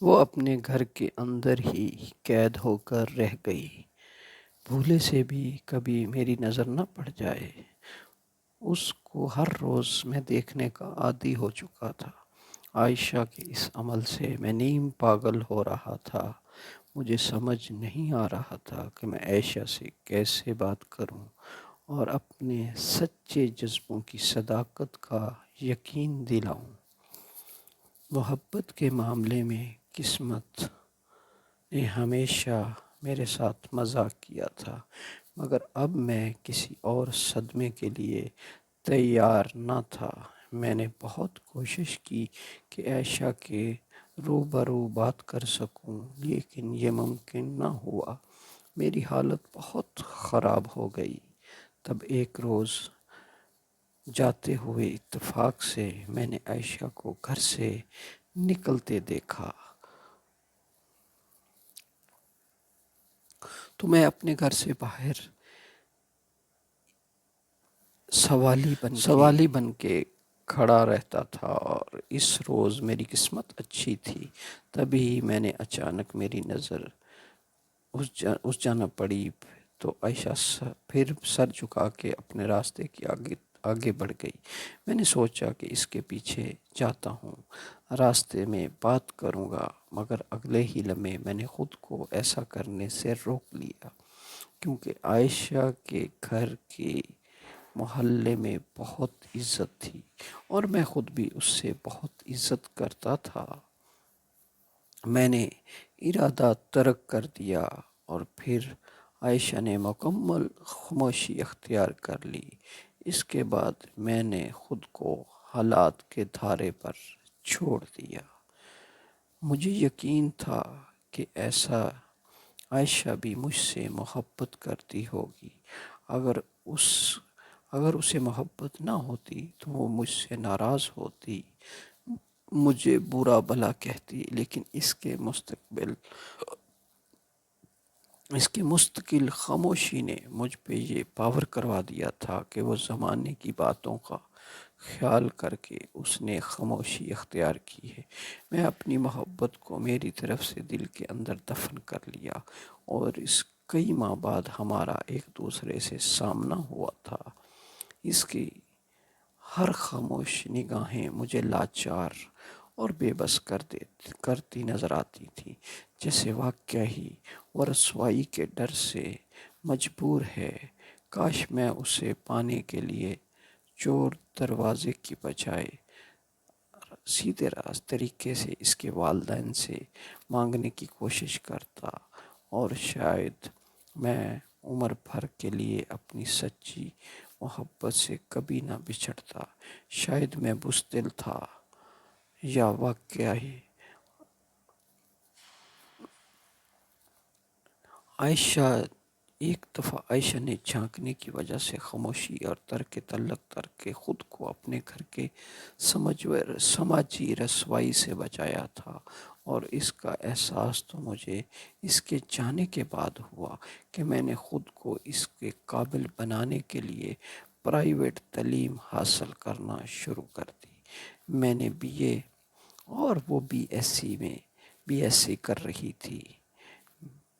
وہ اپنے گھر کے اندر ہی قید ہو کر رہ گئی، بھولے سے بھی کبھی میری نظر نہ پڑ جائے۔ اس کو ہر روز میں دیکھنے کا عادی ہو چکا تھا۔ عائشہ کے اس عمل سے میں نیم پاگل ہو رہا تھا۔ مجھے سمجھ نہیں آ رہا تھا کہ میں عائشہ سے کیسے بات کروں اور اپنے سچے جذبوں کی صداقت کا یقین دلاؤں۔ محبت کے معاملے میں قسمت نے ہمیشہ میرے ساتھ مذاق کیا تھا، مگر اب میں کسی اور صدمے کے لیے تیار نہ تھا۔ میں نے بہت کوشش کی کہ عائشہ کے روبرو بات کر سکوں، لیکن یہ ممکن نہ ہوا۔ میری حالت بہت خراب ہو گئی۔ تب ایک روز جاتے ہوئے اتفاق سے میں نے عائشہ کو گھر سے نکلتے دیکھا، تو میں اپنے گھر سے باہر سوالی بن کے کھڑا رہتا تھا، اور اس روز میری قسمت اچھی تھی۔ تبھی میں نے اچانک میری نظر اس جانب پڑی تو عائشہ پھر سر جھکا کے اپنے راستے کی آگے بڑھ گئی۔ میں نے سوچا کہ اس کے پیچھے جاتا ہوں، راستے میں بات کروں گا، مگر اگلے ہی لمحے میں نے خود کو ایسا کرنے سے روک لیا، کیونکہ عائشہ کے گھر کے محلے میں بہت عزت تھی اور میں خود بھی اس سے بہت عزت کرتا تھا۔ میں نے ارادہ ترک کر دیا اور پھر عائشہ نے مکمل خاموشی اختیار کر لی۔ اس کے بعد میں نے خود کو حالات کے دھارے پر چھوڑ دیا۔ مجھے یقین تھا کہ عائشہ بھی مجھ سے محبت کرتی ہوگی۔ اگر اسے محبت نہ ہوتی تو وہ مجھ سے ناراض ہوتی، مجھے برا بھلا کہتی، لیکن اس کے مستقل خاموشی نے مجھ پہ یہ باور کروا دیا تھا کہ وہ زمانے کی باتوں کا خیال کر کے اس نے خاموشی اختیار کی ہے۔ میں اپنی محبت کو میری طرف سے دل کے اندر دفن کر لیا، اور اس کئی ماہ بعد ہمارا ایک دوسرے سے سامنا ہوا تھا۔ اس کی ہر خاموش نگاہیں مجھے لاچار اور بے بس کرتی نظر آتی تھی، جیسے واقعہ ہی وہ رسوائی کے ڈر سے مجبور ہے۔ کاش میں اسے پانے کے لیے چور دروازے کی بجائے سیدھے طریقے سے اس کے والدین سے مانگنے کی کوشش کرتا، اور شاید میں عمر بھر کے لیے اپنی سچی محبت سے کبھی نہ بچھڑتا۔ شاید میں بزدل تھا، یا واقعہ ہی ایک دفعہ عائشہ نے جھانکنے کی وجہ سے خاموشی اور ترک خود کو اپنے گھر کے سماجی رسوائی سے بچایا تھا، اور اس کا احساس تو مجھے اس کے جانے کے بعد ہوا کہ میں نے خود کو اس کے قابل بنانے کے لیے پرائیویٹ تعلیم حاصل کرنا شروع کر دی۔ میں نے بی اے اور وہ بی ایس سی کر رہی تھی۔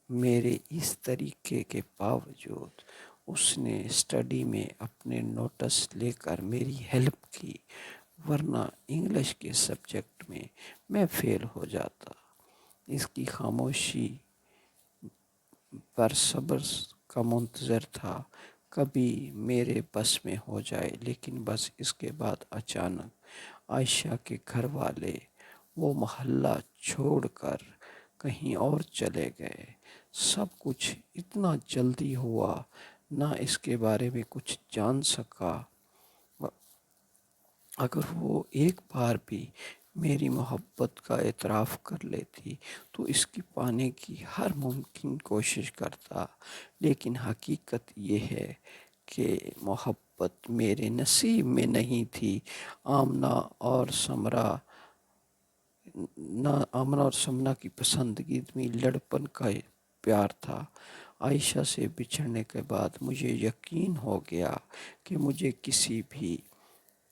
میرے اس طریقے کے باوجود اس نے اسٹڈی میں اپنے نوٹس لے کر میری ہیلپ کی، ورنہ انگلش کے سبجیکٹ میں میں فیل ہو جاتا۔ اس کی خاموشی پر صبر کا منتظر تھا، کبھی میرے بس میں ہو جائے، لیکن بس اس کے بعد اچانک عائشہ کے گھر والے وہ محلہ چھوڑ کر کہیں اور چلے گئے۔ سب کچھ اتنا جلدی ہوا، نہ اس کے بارے میں کچھ جان سکا۔ اگر وہ ایک بار بھی میری محبت کا اعتراف کر لیتی تو اس کی پانے کی ہر ممکن کوشش کرتا، لیکن حقیقت یہ ہے کہ محبت میرے نصیب میں نہیں تھی۔ آمنہ اور سمنا کی پسندیدگی لڑپن کا پیار تھا۔ عائشہ سے بچھڑنے کے بعد مجھے یقین ہو گیا کہ مجھے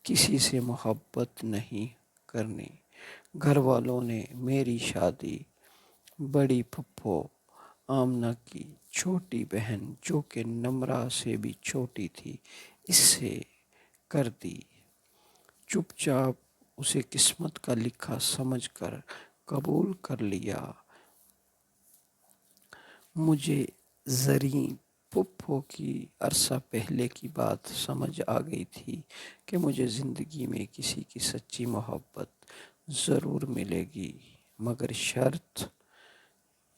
کسی سے محبت نہیں کرنی۔ گھر والوں نے میری شادی بڑی پھپھو آمنہ کی چھوٹی بہن جو کہ نمرہ سے بھی چھوٹی تھی اس سے کر دی۔ چپ چاپ اسے قسمت کا لکھا سمجھ کر قبول کر لیا۔ مجھے زریں پھپھو کی عرصہ پہلے کی بات سمجھ آ گئی تھی کہ مجھے زندگی میں کسی کی سچی محبت ضرور ملے گی، مگر شرط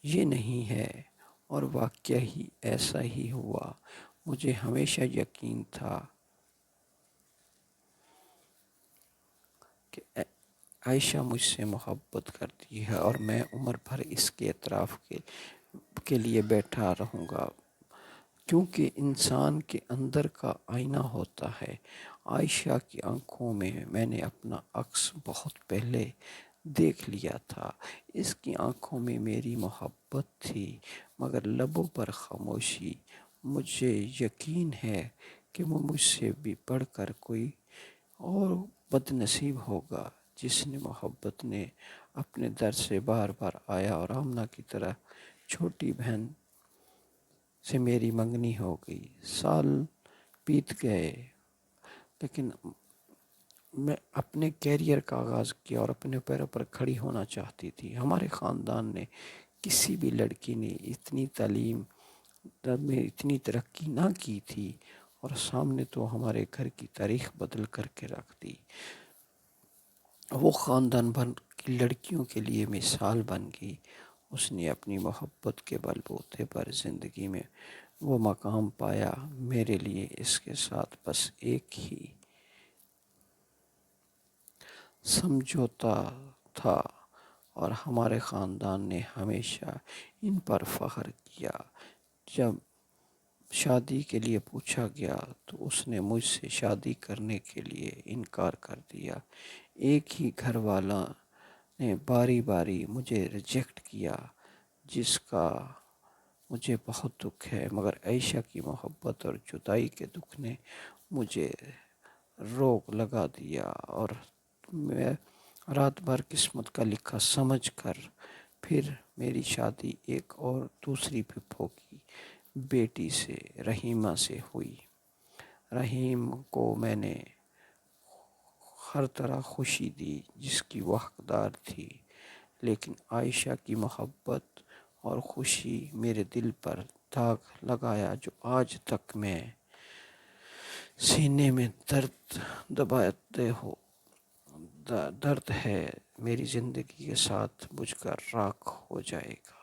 یہ نہیں ہے، اور واقعہ ہی ایسا ہی ہوا۔ مجھے ہمیشہ یقین تھا کہ عائشہ مجھ سے محبت کرتی ہے اور میں عمر بھر اس کے اعتراف کے لیے بیٹھا رہوں گا، کیونکہ انسان کے اندر کا آئینہ ہوتا ہے۔ عائشہ کی آنکھوں میں نے اپنا عکس بہت پہلے دیکھ لیا تھا۔ اس کی آنکھوں میں میری محبت تھی، مگر لبوں پر خاموشی۔ مجھے یقین ہے کہ وہ مجھ سے بھی بڑھ کر کوئی اور بد نصیب ہوگا جس نے محبت نے اپنے در سے بار بار آیا اور آمنہ کی طرح چھوٹی بہن سے میری منگنی ہو گئی۔ سال بیت گئے، لیکن میں اپنے کیریئر کا آغاز کیا اور اپنے پیروں پر کھڑی ہونا چاہتی تھی۔ ہمارے خاندان نے کسی بھی لڑکی نے اتنی تعلیم میں اتنی ترقی نہ کی تھی، اور سامنے تو ہمارے گھر کی تاریخ بدل کر کے رکھ دی۔ وہ خاندان بھر کی لڑکیوں کے لیے مثال بن گئی۔ اس نے اپنی محبت کے بل بوتے پر زندگی میں وہ مقام پایا۔ میرے لیے اس کے ساتھ بس ایک ہی سمجھوتا تھا، اور ہمارے خاندان نے ہمیشہ ان پر فخر کیا۔ جب شادی کے لیے پوچھا گیا تو اس نے مجھ سے شادی کرنے کے لیے انکار کر دیا۔ ایک ہی گھر والا نے باری باری مجھے ریجیکٹ کیا، جس کا مجھے بہت دکھ ہے، مگر عائشہ کی محبت اور جدائی کے دکھ نے مجھے روک لگا دیا، اور میں رات بھر قسمت کا لکھا سمجھ کر پھر میری شادی ایک اور دوسری پھپھو کی بیٹی سے، رحیمہ سے ہوئی۔ رحیم کو میں نے ہر طرح خوشی دی جس کی وہ حقدار تھی، لیکن عائشہ کی محبت اور خوشی میرے دل پر داغ لگایا جو آج تک میں سینے میں درد دباتے ہو درد ہے، میری زندگی کے ساتھ بجھ کر راکھ ہو جائے گا۔